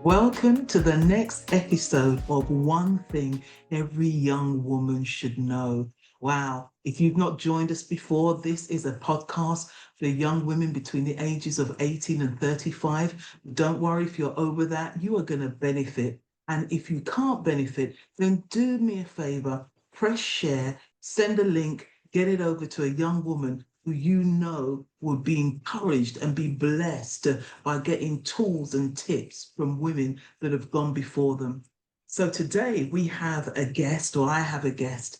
Welcome to the next episode of One Thing Every Young Woman Should Know. Wow, if you've not joined us before, this is a podcast for young women between the ages of 18 and 35. Don't worry if you're over that, you are going to benefit. And if you can't benefit, then do me a favor, press share, send a link, get it over to a young woman who you know will be encouraged and be blessed by getting tools and tips from women that have gone before them. So today we have a guest, or I have a guest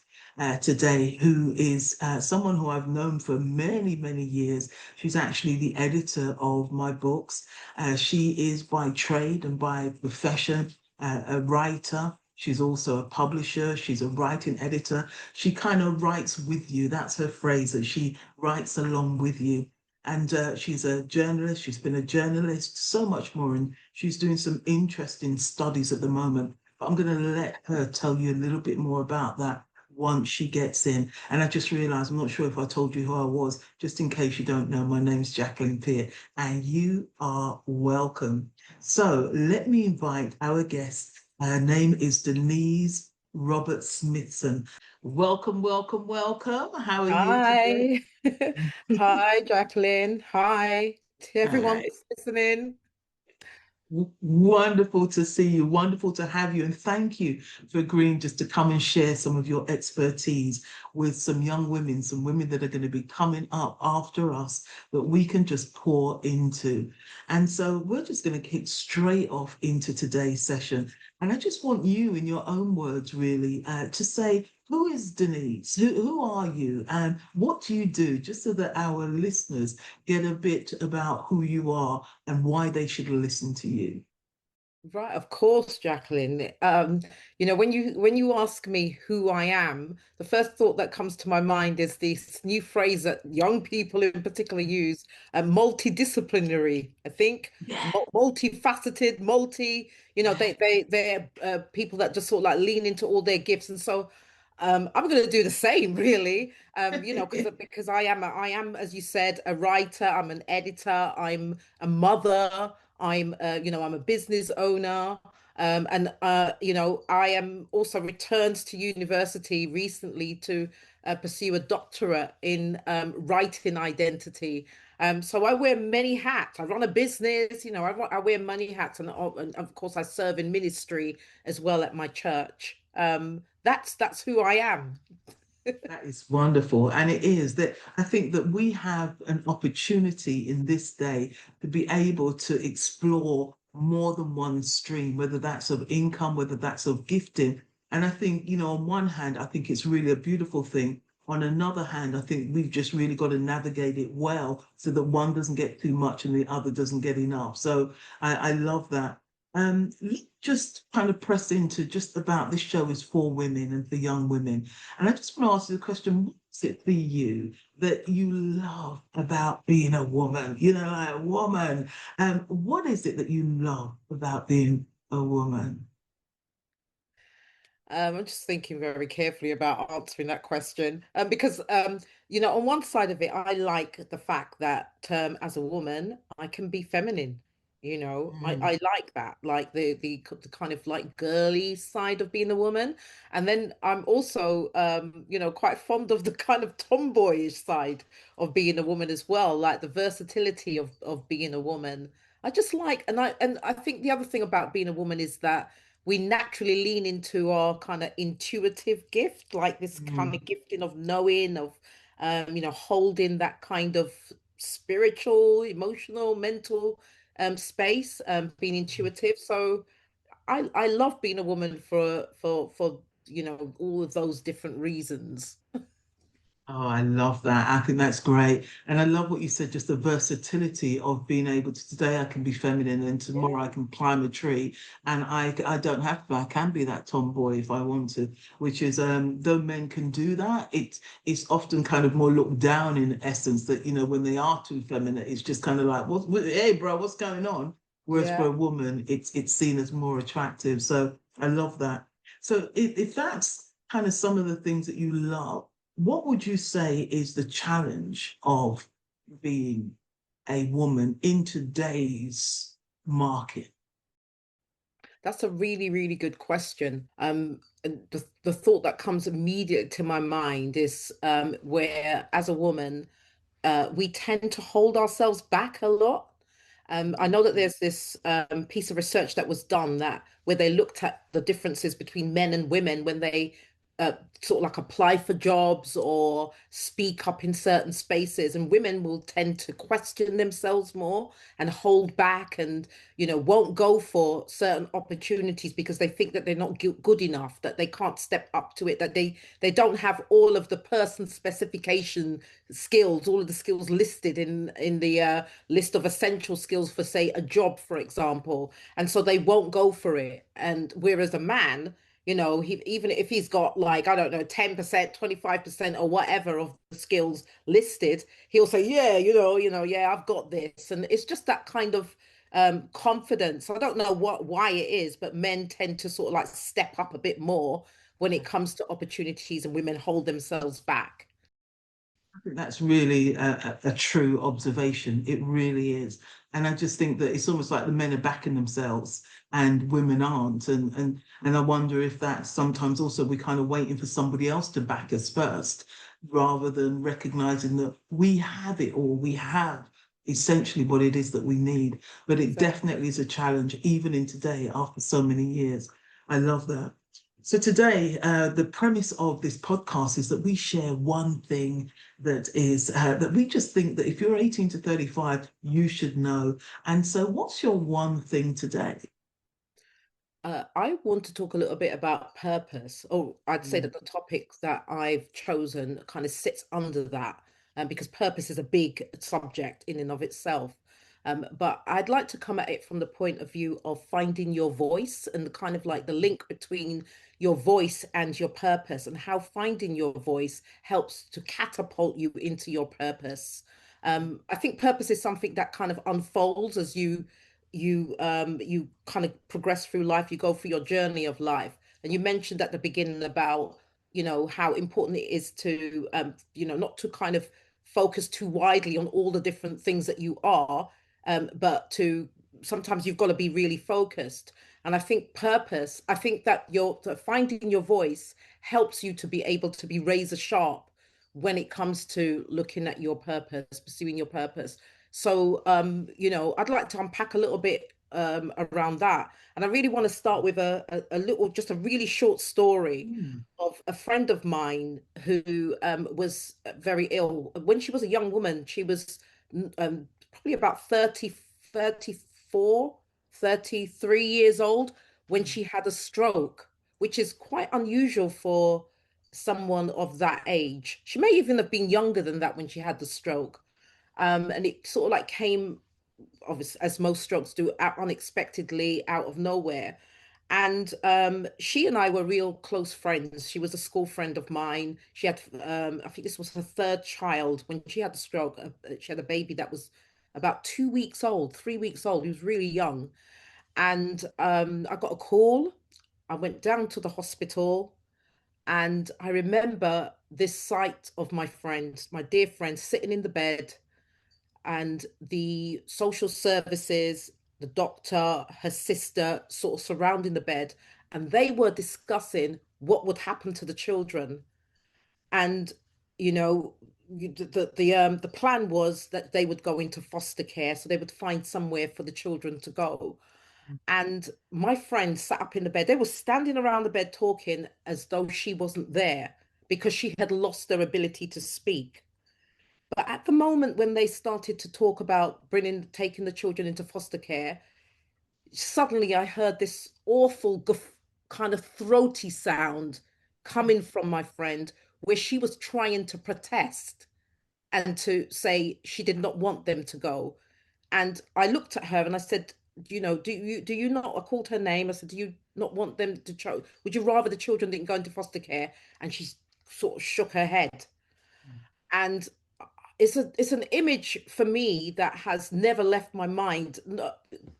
today, who is someone who I've known for many, many years. She's actually the editor of my books. She is by trade and by profession a writer. She's also a publisher. She's a writing editor. She kind of writes with you. That's her phrase, that she writes along with you. And she's a journalist. She's been a journalist, so much more. And she's doing some interesting studies at the moment. But I'm going to let her tell you a little bit more about that once she gets in. And I just realized, I'm not sure if I told you who I was, just in case you don't know, my name's Jacqueline Peart, and you are welcome. So let me invite our guest. Her name is Denise Roberts-Smithson. Welcome, welcome, welcome. How are you today? Hi. Hi, Jacqueline. Hi to everyone Hi. that's listening. Wonderful to see you. Wonderful to have you. And thank you for agreeing just to come and share some of your expertise with some young women, some women that are going to be coming up after us that we can just pour into. And so we're just going to kick straight off into today's session. And I just want you, in your own words, really, to say, who is Denise? Who are you? And what do you do? Just so that our listeners get a bit about who you are and why they should listen to you. Right, of course, Jacqueline. When you ask me who I am, the first thought that comes to my mind is this new phrase that young people in particular use, multidisciplinary. I think Yeah. multifaceted, they're people that just sort of like lean into all their gifts, and so I'm going to do the same, really. Because I am, as you said, a writer. I'm an editor. I'm a mother. I'm a business owner. I am also returned to university recently to pursue a doctorate in writing identity. So I wear many hats. I run a business, I wear many hats, and of course I serve in ministry as well at my church. That's who I am. That is wonderful. And it is that I think that we have an opportunity in this day to be able to explore more than one stream, whether that's of income, whether that's of gifting. And I think, on one hand, I think it's really a beautiful thing. On another hand, I think we've just really got to navigate it well so that one doesn't get too much and the other doesn't get enough. So I love that. Let's just kind of press into just about this show is for women and for young women. And I just want to ask you the question, what's it for you that you love about being a woman? Like a woman. What is it that you love about being a woman? I'm just thinking very carefully about answering that question. Because on one side of it, I like the fact that as a woman, I can be feminine. I Mm. like that, like the kind of like girly side of being a woman. And then I'm also quite fond of the kind of tomboyish side of being a woman as well, like the versatility of being a woman. I just like, and I think the other thing about being a woman is that we naturally lean into our kind of intuitive gift, like this kind Mm. of gifting of knowing, of holding that kind of spiritual, emotional, mental space, being intuitive. So I love being a woman for all of those different reasons. Oh, I love that. I think that's great. And I love what you said, just the versatility of being able to, today I can be feminine and tomorrow I Yeah. can climb a tree. And I don't have to, I can be that tomboy if I want to, which is, though men can do that, it's often kind of more looked down in essence that, when they are too feminine, it's just kind of like, hey, bro, what's going on? Whereas for Yeah. a woman, it's seen as more attractive. So I love that. So if that's kind of some of the things that you love, what would you say is the challenge of being a woman in today's market? That's a really, really good question. And the thought that comes immediate to my mind is where, as a woman, we tend to hold ourselves back a lot. I know that there's this piece of research that was done that where they looked at the differences between men and women when they uh, sort of like apply for jobs or speak up in certain spaces, and women will tend to question themselves more and hold back and won't go for certain opportunities because they think that they're not good enough, that they can't step up to it, that they don't have all of the person specification skills, all of the skills listed in the list of essential skills for, say, a job, for example, and so they won't go for it. And whereas a man, he, even if he's got, like, I don't know, 10%, 25% or whatever of the skills listed, he'll say, yeah, yeah, I've got this. And it's just that kind of confidence. I don't know why it is, but men tend to sort of like step up a bit more when it comes to opportunities, and women hold themselves back. I think that's really a true observation. It really is. And I just think that it's almost like the men are backing themselves and women aren't. And I wonder if that's sometimes also we kind of waiting for somebody else to back us first, rather than recognizing that we have it all. We have essentially what it is that we need. But it Exactly. definitely is a challenge, even in today, after so many years. I love that. So today, the premise of this podcast is that we share one thing that we just think that if you're 18 to 35, you should know. And so, what's your one thing today? I want to talk a little bit about purpose. Or I'd say Mm, that the topic that I've chosen kind of sits under that, because purpose is a big subject in and of itself. But I'd like to come at it from the point of view of finding your voice and the kind of like the link between your voice and your purpose, and how finding your voice helps to catapult you into your purpose. I think purpose is something that kind of unfolds as you kind of progress through life, you go through your journey of life. And you mentioned at the beginning about how important it is to not to kind of focus too widely on all the different things that you are, but to sometimes you've got to be really focused. And I think purpose, I think that your that finding your voice helps you to be able to be razor sharp when it comes to looking at your purpose, pursuing your purpose. So, I'd like to unpack a little bit around that. And I really want to start with a little, just a really short story mm, of a friend of mine who was very ill. When she was a young woman, she was probably about 34, 33 years old when mm, she had a stroke, which is quite unusual for someone of that age. She may even have been younger than that when she had the stroke. And it sort of like came, obviously, as most strokes do, out unexpectedly, out of nowhere. And she and I were real close friends. She was a school friend of mine. She had, I think this was her third child when she had the stroke. She had a baby that was about 2 weeks old, 3 weeks old. He was really young. And I got a call. I went down to the hospital, and I remember this sight of my friend, my dear friend, sitting in the bed, and the social services, the doctor, her sister, sort of surrounding the bed, and they were discussing what would happen to the children. And you know, the plan was that they would go into foster care, so they would find somewhere for the children to go. And my friend sat up in the bed. They were standing around the bed talking as though she wasn't there because she had lost her ability to speak. But at the moment when they started to talk about taking the children into foster care, suddenly I heard this awful kind of throaty sound coming from my friend, where she was trying to protest and to say she did not want them to go. And I looked at her and I said, do you not? I called her name. I said, do you not want them to would you rather the children didn't go into foster care? And she sort of shook her head. And it's an image for me that has never left my mind.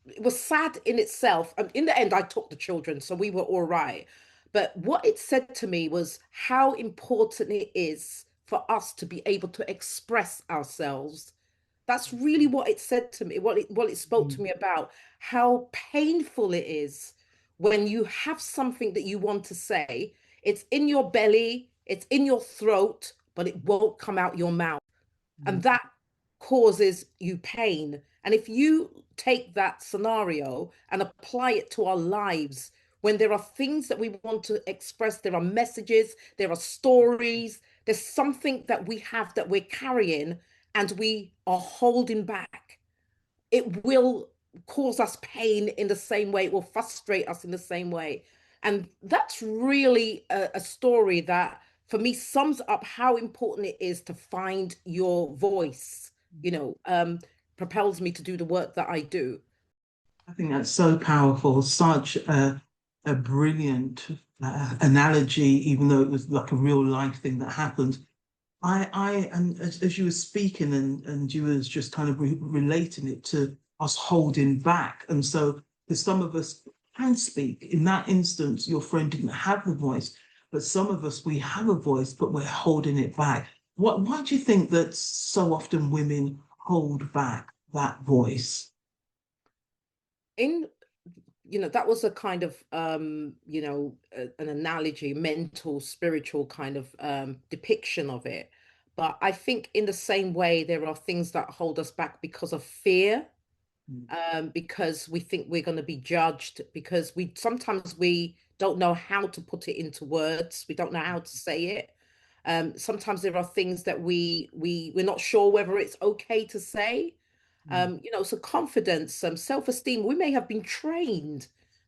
It was sad in itself. In the end, I took the children, so we were all right. But what it said to me was how important it is for us to be able to express ourselves. That's really what it said to me, what it spoke to mm, me about how painful it is when you have something that you want to say, it's in your belly, it's in your throat, but it won't come out your mouth. And mm, that causes you pain. And if you take that scenario and apply it to our lives, when there are things that we want to express, there are messages, there are stories, there's something that we have that we're carrying and we are holding back, it will cause us pain in the same way, it will frustrate us in the same way. And that's really a story that, for me, sums up how important it is to find your voice, you know, propels me to do the work that I do. I think that's so powerful, such a brilliant analogy, even though it was like a real life thing that happened. And as you were speaking and you was just kind of relating it to us holding back. And so, because some of us can speak, in that instance, your friend didn't have the voice, but some of us, we have a voice, but we're holding it back. Why do you think that so often women hold back that voice? In that was a kind of an analogy, mental, spiritual kind of depiction of it. But I think in the same way there are things that hold us back because of fear, Mm, because we think we're going to be judged, because we don't know how to put it into words, we don't know how to say it. Sometimes there are things that we're not sure whether it's okay to say. mm, So confidence, self-esteem, we may have been trained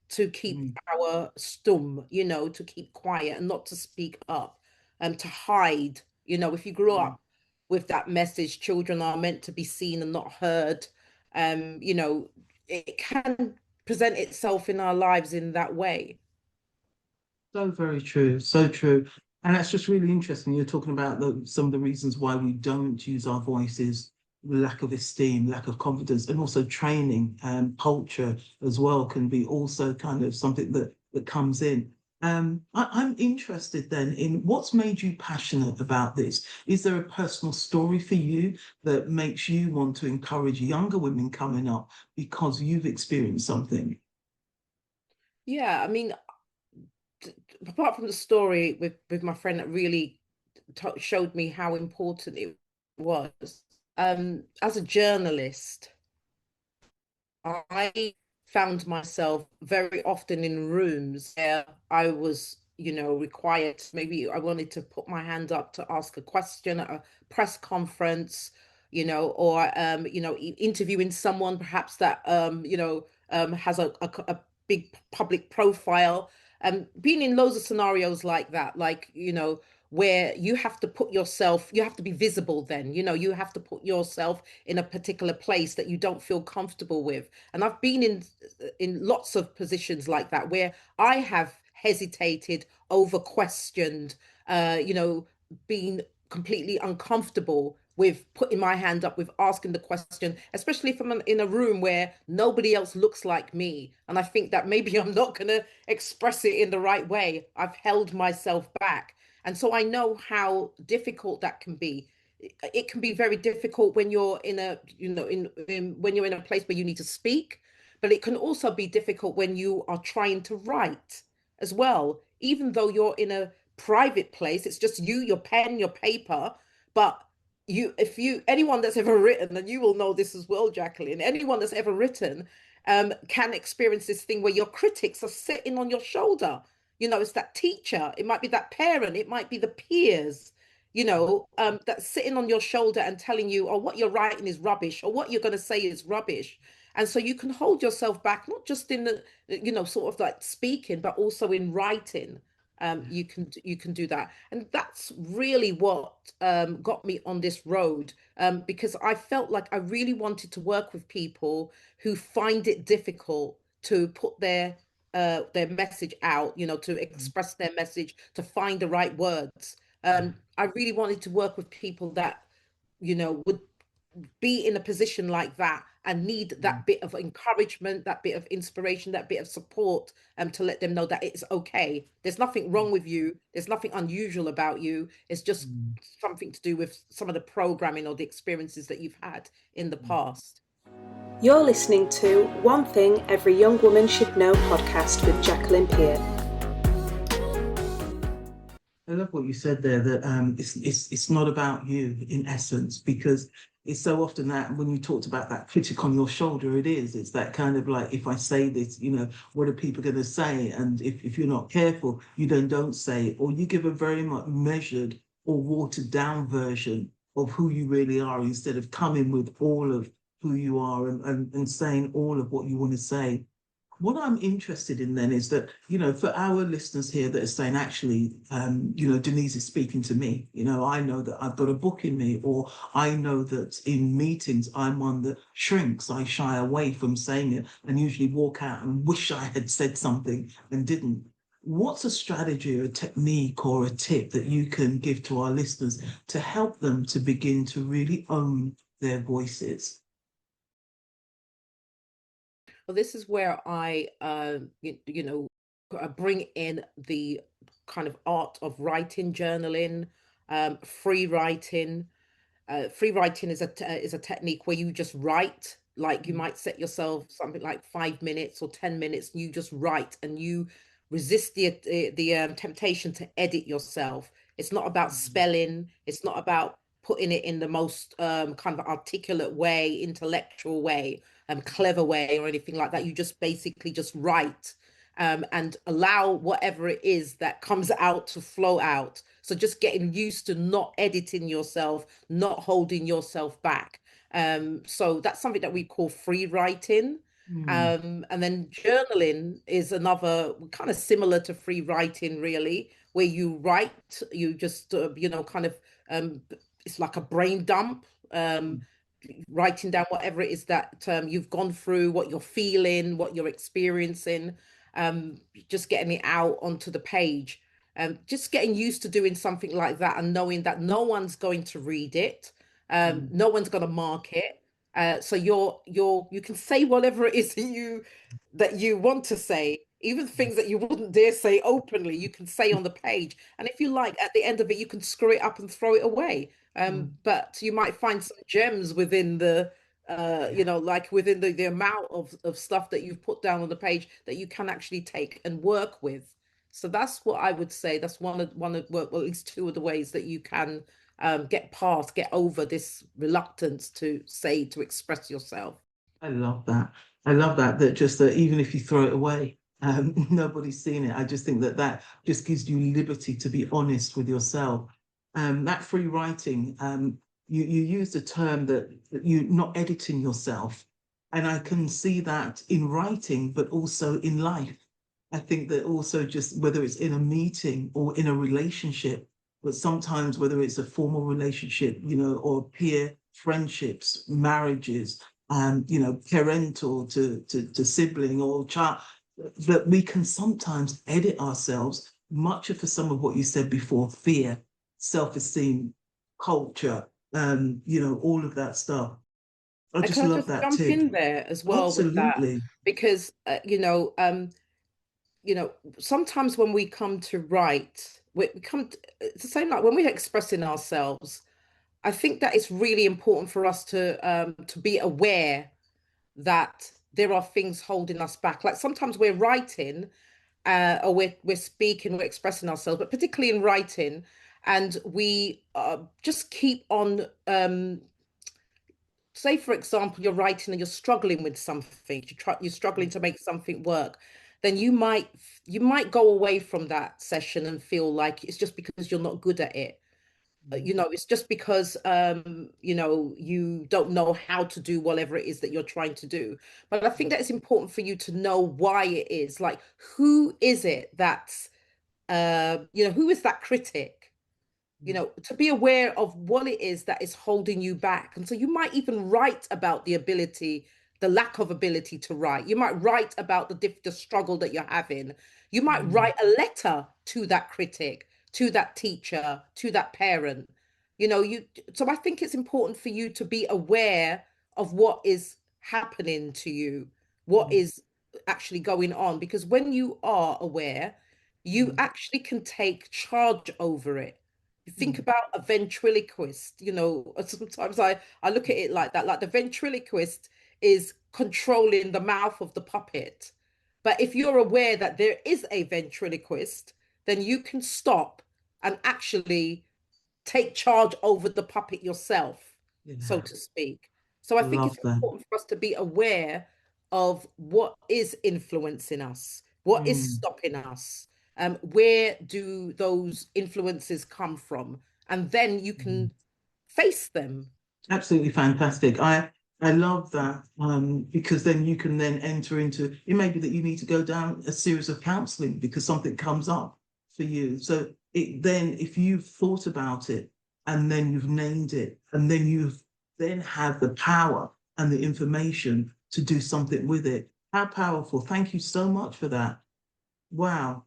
to keep mm, our stum, to keep quiet and not to speak up, to hide. If you grew mm. up with that message, children are meant to be seen and not heard, it can present itself in our lives in that way. So very true, so true. And that's just really interesting. You're talking about some of the reasons why we don't use our voices, lack of esteem, lack of confidence, and also training and culture as well can be also kind of something that comes in. I'm interested then in what's made you passionate about this. Is there a personal story for you that makes you want to encourage younger women coming up because you've experienced something? Yeah, I mean, apart from the story with my friend that really showed me how important it was. As a journalist, I found myself very often in rooms where I was, required. Maybe I wanted to put my hand up to ask a question at a press conference, or interviewing someone perhaps that has a big public profile. Being in loads of scenarios like that, like, where you have to be visible then, you have to put yourself in a particular place that you don't feel comfortable with. And I've been in lots of positions like that where I have hesitated, over questioned, been completely uncomfortable with putting my hand up, with asking the question, especially if I'm in a room where nobody else looks like me. And I think that maybe I'm not going to express it in the right way. I've held myself back. And so I know how difficult that can be. It can be very difficult when you're in a, when you're in a place where you need to speak, but it can also be difficult when you are trying to write as well. Even though you're in a private place, it's just you, your pen, your paper. But if anyone that's ever written, and you will know this as well, Jacqueline, anyone that's ever written can experience this thing where your critics are sitting on your shoulder. It's that teacher, it might be that parent, it might be the peers, that's sitting on your shoulder and telling you, oh, what you're writing is rubbish, or what you're going to say is rubbish. And so you can hold yourself back, not just in the, sort of like speaking, but also in writing. You can do that, and that's really what got me on this road, because I felt like I really wanted to work with people who find it difficult to put their message out, to express their message, to find the right words. I really wanted to work with people that, would be in a position like that and need that bit of encouragement, that bit of inspiration, that bit of support, to let them know that it's okay. There's nothing wrong with you. There's nothing unusual about you. It's just something to do with some of the programming or the experiences that you've had in the past. You're listening to One Thing Every Young Woman Should Know podcast with Jacqueline Peart. I love what you said there, that it's not about you in essence, because it's so often that when you talked about that critic on your shoulder, it is. It's that kind of like, if I say this, what are people going to say? And if you're not careful, you then don't say it, or you give a very much measured or watered down version of who you really are, instead of coming with all of who you are, and saying all of what you want to say. What I'm interested in then is that, for our listeners here that are saying, actually, Denise is speaking to me. I know that I've got a book in me, or I know that in meetings, I'm one that shrinks. I shy away from saying it and usually walk out and wish I had said something and didn't. What's a strategy or a technique or a tip that you can give to our listeners to help them to begin to really own their voices? Well, this is where bring in the kind of art of writing, journaling, free writing. Free writing is a technique where you just write. Like you Mm, might set yourself something like 5 minutes or 10 minutes. And you just write, and you resist the temptation to edit yourself. It's not about mm, spelling. It's not about putting it in the most kind of articulate way, intellectual way, clever way, or anything like that. You just basically just write, and allow whatever it is that comes out to flow out. So just getting used to not editing yourself, not holding yourself back. So that's something that we call free writing. mm, And then journaling is another kind of similar to free writing, really, where you write, you just, kind of, um, it's like a brain dump. mm, Writing down whatever it is that you've gone through, what you're feeling, what you're experiencing, um, just getting it out onto the page. Just getting used to doing something like that, and knowing that no one's going to read it, mm, no one's going to mark it. So you can say whatever it is that you want to say, even things that you wouldn't dare say openly, you can say on the page. And if you like, at the end of it, you can screw it up and throw it away. mm. But you might find some gems within Yeah, like within the amount of stuff that you've put down on the page that you can actually take and work with. So that's what I would say. That's well, at least two of the ways that you can get over this reluctance to express yourself. I love that. I love that just that even if you throw it away, nobody's seen it. I just think that that just gives you liberty to be honest with yourself. That free writing, you used a term that you're not editing yourself. And I can see that in writing, but also in life. I think that also, just whether it's in a meeting or in a relationship, but sometimes whether it's a formal relationship, or peer friendships, marriages, parental to sibling or child, that we can sometimes edit ourselves, much of for some of what you said before, fear, self-esteem, culture, all of that stuff. I And just can I love just that jump tip. in there as well with that? Absolutely. Because sometimes when we come to write, it's the same like when we're expressing ourselves. I think that it's really important for us to be aware that there are things holding us back. Like sometimes we're writing, or we're speaking, we're expressing ourselves, but particularly in writing, and we just keep on. Say, for example, you're writing and you're struggling with something. You're struggling to make something work. Then you might go away from that session and feel like it's just because you're not good at it. It's just because you don't know how to do whatever it is that you're trying to do. But I think that it's important for you to know why it is. Like, who is it that's who is that critic? To be aware of what it is that is holding you back. And so you might even write about the lack of ability to write. You might write about the struggle that you're having. You might Mm, write a letter to that critic, to that teacher, to that parent. So I think it's important for you to be aware of what is happening to you, what mm, is actually going on, because when you are aware, you mm, actually can take charge over it. You think mm, about a ventriloquist, sometimes I look at it like that. Like the ventriloquist is controlling the mouth of the puppet. But if you're aware that there is a ventriloquist, then you can stop and actually take charge over the puppet yourself, so Yeah, to speak. So I think love it's that. important for us to be aware of what is influencing us, what is Mm, stopping us, where do those influences come from, and then you mm. can face them. Absolutely fantastic. I love that because then you can then enter into it. May be that you need to go down a series of counseling because something comes up for you. So it then, if you've thought about it and then you've named it, and then you've then have the power and the information to do something with it. How powerful. Thank you so much for that. Wow.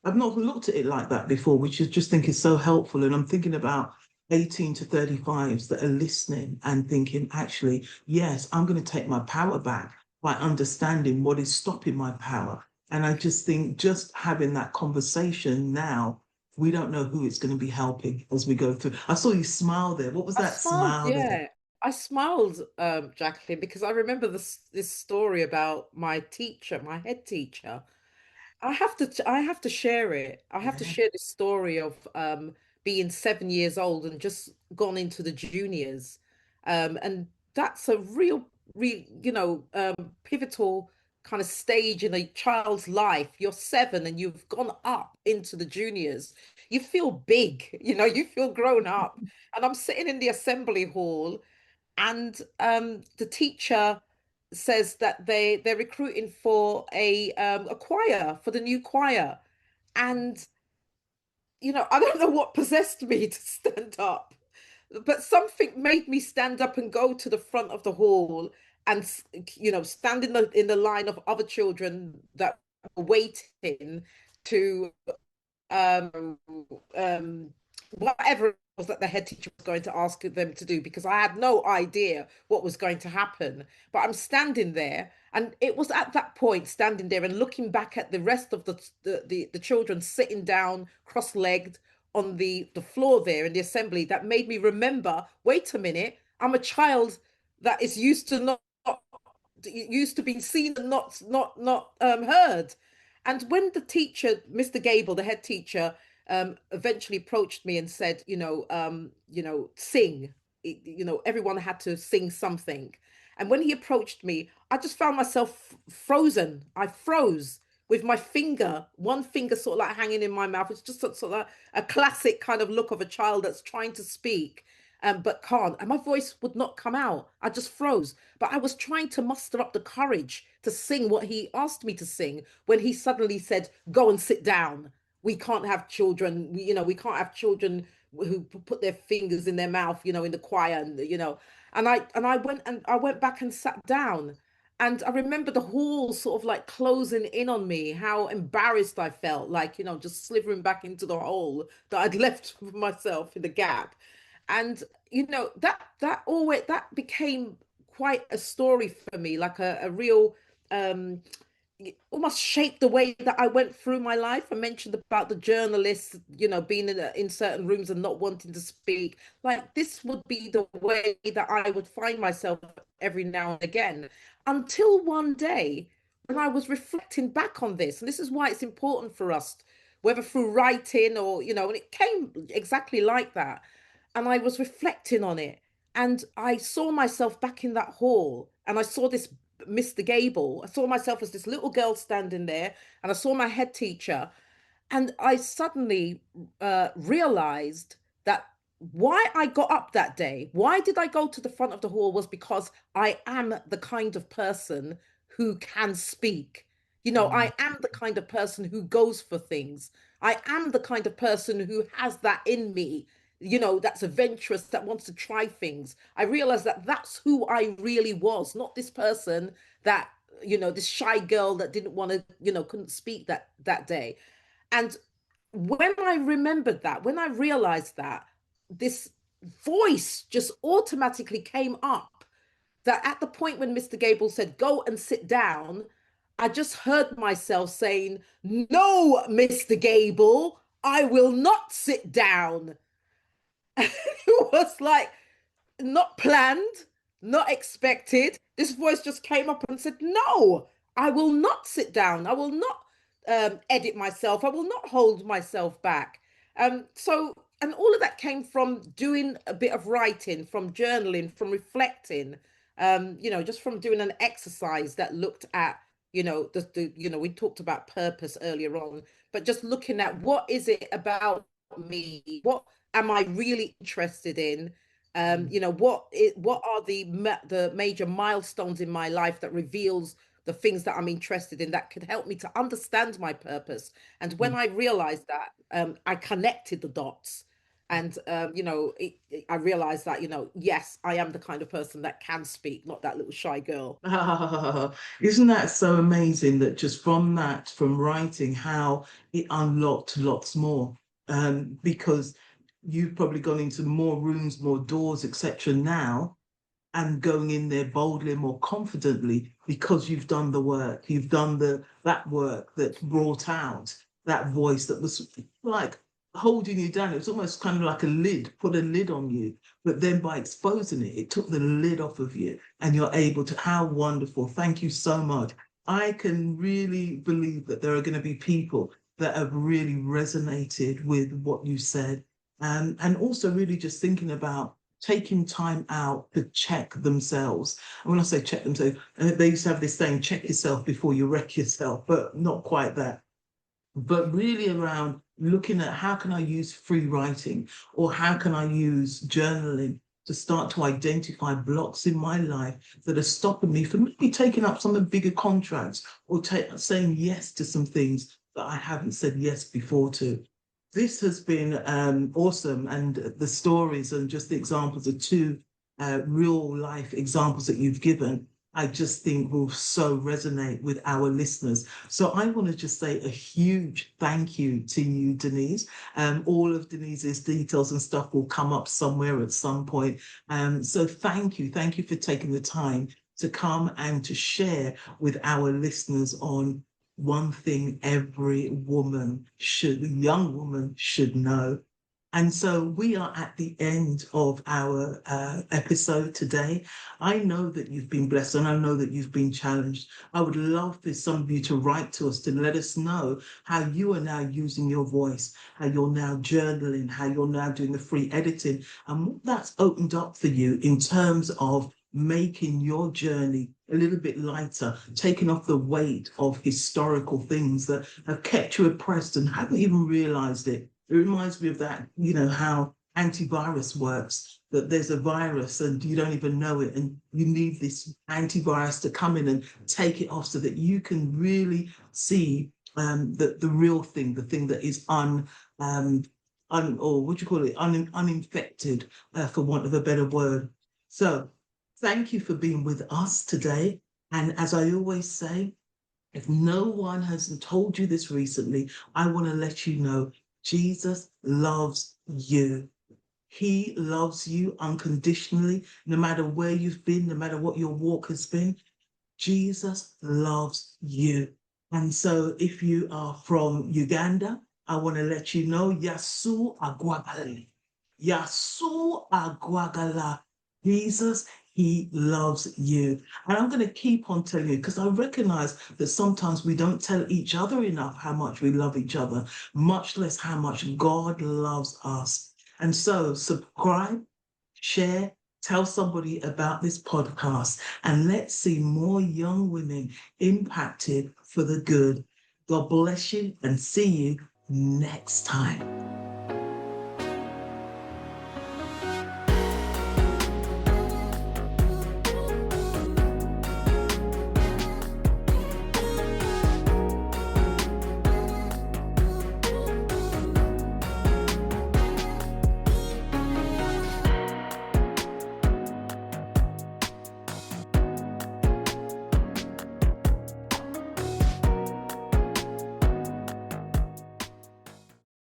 I've not looked at it like that before, which I just think is so helpful. And I'm thinking about 18 to 35s that are listening and thinking, actually, yes, I'm going to take my power back by understanding what is stopping my power. And I just think just having that conversation now, we don't know who it's going to be helping as we go through. I saw you smile there. What was I that smiled, smile there? yeah. I smiled, Jacqueline, because I remember this story about my teacher, my head teacher. I have to share it. I have to Yeah. share the story of being 7 years old and just gone into the juniors. And that's a real, pivotal kind of stage in a child's life. You're 7 and you've gone up into the juniors. You feel big, you feel grown up. And I'm sitting in the assembly hall, and the teacher says that they're recruiting for a choir, for the new choir. And I don't know what possessed me to stand up, but something made me stand up and go to the front of the hall and stand in the line of other children that were waiting to um, um, whatever it was that the head teacher was going to ask them to do, because I had no idea what was going to happen. But I'm standing there, and it was at that point, standing there and looking back at the rest of the children sitting down, cross-legged on the floor there in the assembly, that made me remember, wait a minute, I'm a child that is used to being seen and not heard. And when the teacher, Mr. Gable, the head teacher, eventually approached me and said, sing. Everyone had to sing something. And when he approached me, I just found myself frozen. I froze with my finger, one finger sort of like hanging in my mouth. It's just sort of a classic kind of look of a child that's trying to speak, but can't. And my voice would not come out. I just froze. But I was trying to muster up the courage to sing what he asked me to sing when he suddenly said, "Go and sit down. We can't have children. We can't have children who put their fingers in their mouth, in the choir, and. And I went back and sat down. And I remember the hall sort of like closing in on me, how embarrassed I felt, like, just slithering back into the hole that I'd left for myself in the gap. And that became quite a story for me, like a real um almost shaped the way that I went through my life. I mentioned about the journalists, being in certain rooms and not wanting to speak. Like, this would be the way that I would find myself every now and again, until one day when I was reflecting back on this. And this is why it's important for us, whether through writing or, and it came exactly like that. And I was reflecting on it, and I saw myself back in that hall, and I saw this Mr. Gable. I saw myself as this little girl standing there, and I saw my head teacher, and I suddenly realized that why I got up that day, why did I go to the front of the hall, was because I am the kind of person who can speak. Mm, I am the kind of person who goes for things. I am the kind of person who has that in me, that's adventurous, that wants to try things. I realized that that's who I really was, not this person that, this shy girl that didn't want to, couldn't speak that day. And when I remembered that, when I realized that, this voice just automatically came up, that at the point when Mr. Gable said, "Go and sit down," I just heard myself saying, "No, Mr. Gable, I will not sit down." It was like not planned, not expected. this voice just came up and said, no, I will not sit down. I will not edit myself. I will not hold myself back. So, and all of that came from doing a bit of writing, from journaling, from reflecting, just from doing an exercise that looked at, we talked about purpose earlier on, but just looking at what is it about me? What am I really interested in? What are the major milestones in my life that reveals the things that I'm interested in that could help me to understand my purpose. And when I realized that, I connected the dots. And I realized that, yes, I am the kind of person that can speak, not that little shy girl. Isn't that so amazing that just from that, from writing, how it unlocked lots more? Because you've probably gone into more rooms, more doors, etc. now, and going in there boldly and more confidently because you've done the work. You've done that work that brought out that voice that was like holding you down. It was almost kind of like a lid, put a lid on you. But then by exposing it, it took the lid off of you and you're able to, how wonderful. Thank you so much. I can really believe that there are going to be people that have really resonated with what you said. And also really just thinking about taking time out to check themselves. And when I say check themselves, they used to have this saying, check yourself before you wreck yourself, but not quite that. But really around looking at how can I use free writing or how can I use journaling to start to identify blocks in my life that are stopping me from maybe taking up some of the bigger contracts or saying yes to some things that I haven't said yes before to. This has been awesome, and the stories and just the examples of two real life examples that you've given, I just think will so resonate with our listeners. So I want to just say a huge thank you to you, Denise. All of Denise's details and stuff will come up somewhere at some point. So thank you. Thank you for taking the time to come and to share with our listeners on one thing every young woman should know. And so we are at the end of our episode today. I know that you've been blessed and I know that you've been challenged. I would love for some of you to write to us to let us know how you are now using your voice, how you're now journaling, how you're now doing the free editing, and what that's opened up for you in terms of making your journey a little bit lighter, taking off the weight of historical things that have kept you oppressed and haven't even realized it. It reminds me of that, how antivirus works, that there's a virus and you don't even know it. And you need this antivirus to come in and take it off so that you can really see the real thing, the thing that is or what do you call it, uninfected, for want of a better word. So thank you for being with us today. And as I always say, if no one has told you this recently, I want to let you know Jesus loves you. He loves you unconditionally, no matter where you've been, no matter what your walk has been. Jesus loves you. And so if you are from Uganda, I want to let you know, Yasu Agwagala. Yasu Agwagala. Jesus, he loves you. And I'm going to keep on telling you because I recognize that sometimes we don't tell each other enough how much we love each other, much less how much God loves us. And so subscribe, share, tell somebody about this podcast, and let's see more young women impacted for the good. God bless you and see you next time.